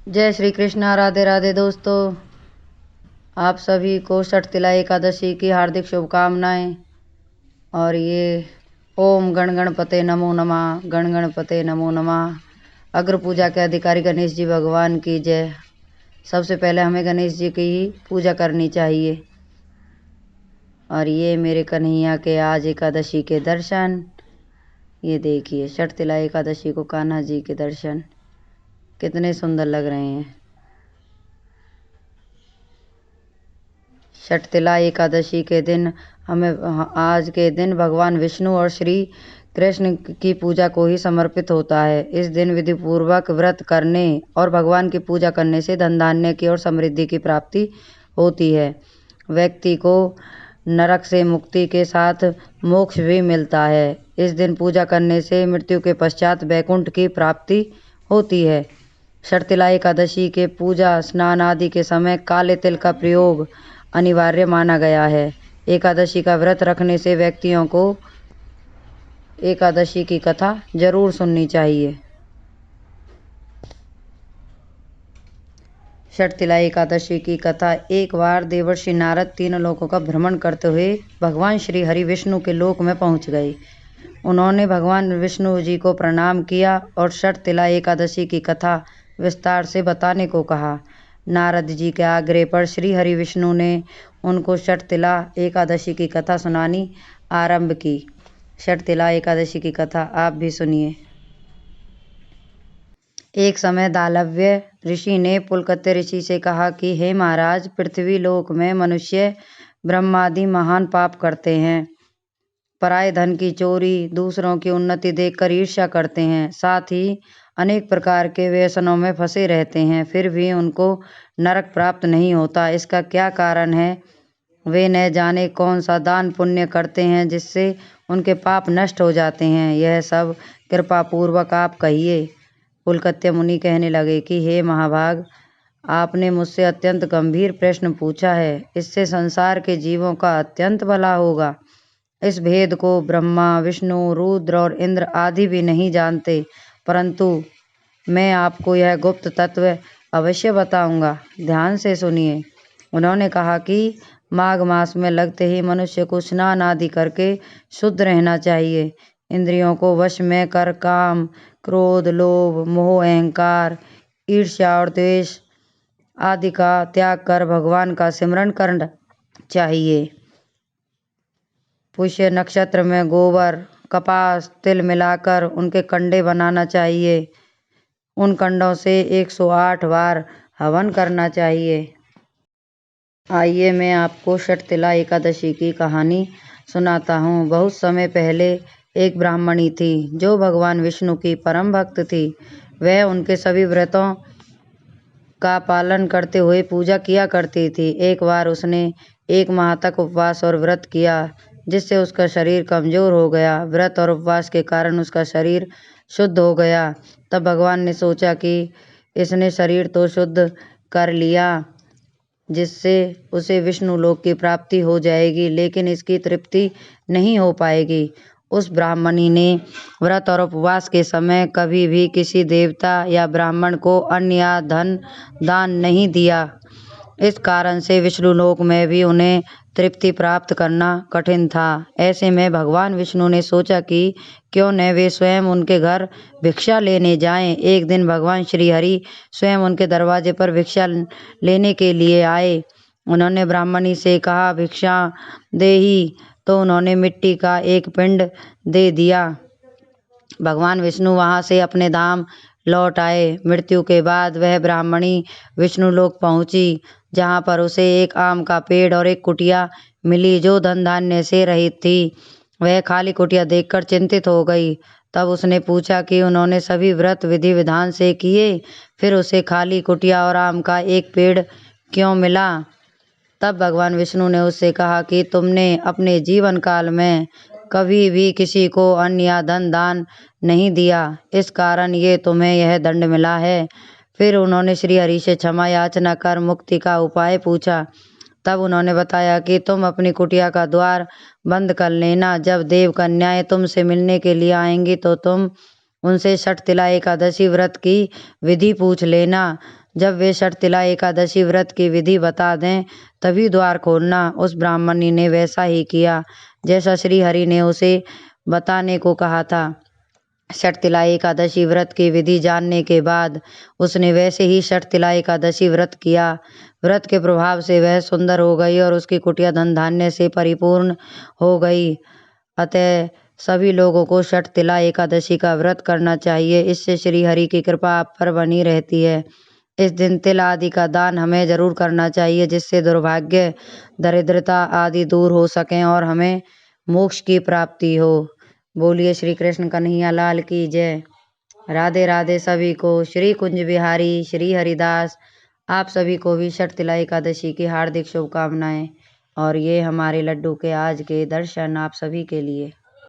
जय श्री कृष्णा। राधे राधे दोस्तों, आप सभी को षटतिला एकादशी की हार्दिक शुभकामनाएं। और ये ओम गण गणपते नमो नमः, गण गणपते नमो नमः। अग्र पूजा के अधिकारी गणेश जी भगवान की जय। सबसे पहले हमें गणेश जी की ही पूजा करनी चाहिए। और ये मेरे कन्हैया के आज एकादशी के दर्शन। ये देखिए षटतिला एकादशी को कान्हा जी के दर्शन कितने सुंदर लग रहे हैं। षटतिला एकादशी के दिन आज के दिन भगवान विष्णु और श्री कृष्ण की पूजा को ही समर्पित होता है। इस दिन विधि पूर्वक व्रत करने और भगवान की पूजा करने से धन धान्य की और समृद्धि की प्राप्ति होती है। व्यक्ति को नरक से मुक्ति के साथ मोक्ष भी मिलता है। इस दिन पूजा करने से मृत्यु के पश्चात वैकुंठ की प्राप्ति होती है। षटतिला एकादशी के पूजा स्नान आदि के समय काले तिल का प्रयोग अनिवार्य माना गया है। एकादशी का व्रत रखने से व्यक्तियों को एकादशी की कथा जरूर सुननी चाहिए। षटतिला एकादशी की कथा। एक बार देवर्षि नारद तीनों लोकों का भ्रमण करते हुए भगवान श्री हरि विष्णु के लोक में पहुंच गए। उन्होंने भगवान विष्णु जी को प्रणाम किया और षटतिला एकादशी की कथा विस्तार से बताने को कहा। नारद जी के आग्रह पर श्री हरि विष्णु ने उनको षटतिला एकादशी की कथा सुनानी आरंभ की। षटतिला एकादशी की कथा आप भी सुनिए। एक समय दालव्य ऋषि ने पुलकत्य ऋषि से कहा कि हे महाराज, पृथ्वी लोक में मनुष्य ब्रह्मादि महान पाप करते हैं। पराये धन की चोरी, दूसरों की उन्नति देखकर ईर्ष्या करते हैं, साथ ही अनेक प्रकार के व्यसनों में फंसे रहते हैं, फिर भी उनको नरक प्राप्त नहीं होता। इसका क्या कारण है? वे न जाने कौन सा दान पुण्य करते हैं जिससे उनके पाप नष्ट हो जाते हैं। यह सब कृपा पूर्वक आप कहिए। पुलकत्य मुनि कहने लगे कि हे महाभाग, आपने मुझसे अत्यंत गंभीर प्रश्न पूछा है। इससे संसार के जीवों का अत्यंत भला होगा। इस भेद को ब्रह्मा, विष्णु, रुद्र और इंद्र आदि भी नहीं जानते, परंतु मैं आपको यह गुप्त तत्व अवश्य बताऊंगा। ध्यान से सुनिए। उन्होंने कहा कि माघ मास में लगते ही मनुष्य को स्नान आदि करके शुद्ध रहना चाहिए। इंद्रियों को वश में कर काम, क्रोध, लोभ, मोह, अहंकार, ईर्ष्या और द्वेष आदि का त्याग कर भगवान का सिमरन करना चाहिए। पुष्य नक्षत्र में गोबर, कपास, तिल मिलाकर उनके कंडे बनाना चाहिए। उन कंडों से 108 बार हवन करना चाहिए। आइए मैं आपको षटतिला एकादशी की कहानी सुनाता हूँ। बहुत समय पहले एक ब्राह्मणी थी जो भगवान विष्णु की परम भक्त थी। वह उनके सभी व्रतों का पालन करते हुए पूजा किया करती थी। एक बार उसने 1 माह तक उपवास और व्रत किया, जिससे उसका शरीर कमजोर हो गया। व्रत और उपवास के कारण उसका शरीर शुद्ध हो गया। तब भगवान ने सोचा कि इसने शरीर तो शुद्ध कर लिया, जिससे उसे विष्णु लोक की प्राप्ति हो जाएगी, लेकिन इसकी तृप्ति नहीं हो पाएगी। उस ब्राह्मणी ने व्रत और उपवास के समय कभी भी किसी देवता या ब्राह्मण को अन्न या धन दान नहीं दिया। इस कारण से विष्णु लोक में भी उन्हें तृप्ति प्राप्त करना कठिन था। ऐसे में भगवान विष्णु ने सोचा कि क्यों न वे स्वयं उनके घर भिक्षा लेने जाएं। एक दिन भगवान श्री हरि स्वयं उनके दरवाजे पर भिक्षा लेने के लिए आए। उन्होंने ब्राह्मणी से कहा, भिक्षा दे ही, तो उन्होंने मिट्टी का एक पिंड दे दिया। भगवान विष्णु वहां से अपने धाम लौट आए। मृत्यु के बाद वह ब्राह्मणी विष्णु लोक पहुंची, जहां पर उसे एक आम का पेड़ और एक कुटिया मिली जो धन धान्य से रहित थी। वह खाली कुटिया देखकर चिंतित हो गई। तब उसने पूछा कि उन्होंने सभी व्रत विधि विधान से किए, फिर उसे खाली कुटिया और आम का एक पेड़ क्यों मिला? तब भगवान विष्णु ने उससे कहा कि तुमने अपने जीवन काल में कभी भी किसी को अन्न या धन दान नहीं दिया, इस कारण ये तुम्हें यह दंड मिला है। फिर उन्होंने श्री हरि से क्षमा याचना कर मुक्ति का उपाय पूछा। तब उन्होंने बताया कि तुम अपनी कुटिया का द्वार बंद कर लेना। जब देव कन्याएं तुमसे मिलने के लिए आएंगी तो तुम उनसे षटतिला एकादशी व्रत की विधि पूछ लेना। जब वे षटतिला एकादशी व्रत की विधि बता दें तभी द्वार खोलना। उस ब्राह्मणी ने वैसा ही किया जैसा श्री हरि ने उसे बताने को कहा था। षटतिला एकादशी व्रत की विधि जानने के बाद उसने वैसे ही षटतिला एकादशी व्रत किया। व्रत के प्रभाव से वह सुंदर हो गई और उसकी कुटिया धन धान्य से परिपूर्ण हो गई। अतः सभी लोगों को षटतिला एकादशी का व्रत करना चाहिए। इससे श्री हरि की कृपा आप पर बनी रहती है। इस दिन तिल आदि का दान हमें जरूर करना चाहिए, जिससे दुर्भाग्य, दरिद्रता आदि दूर हो सकें और हमें मोक्ष की प्राप्ति हो। बोलिए श्री कृष्ण कन्हैया लाल की जय। राधे राधे सभी को। श्री कुंज बिहारी श्री हरिदास आप सभी को भी षटतिला एकादशी की हार्दिक शुभकामनाएं। और ये हमारे लड्डू के आज के दर्शन आप सभी के लिए।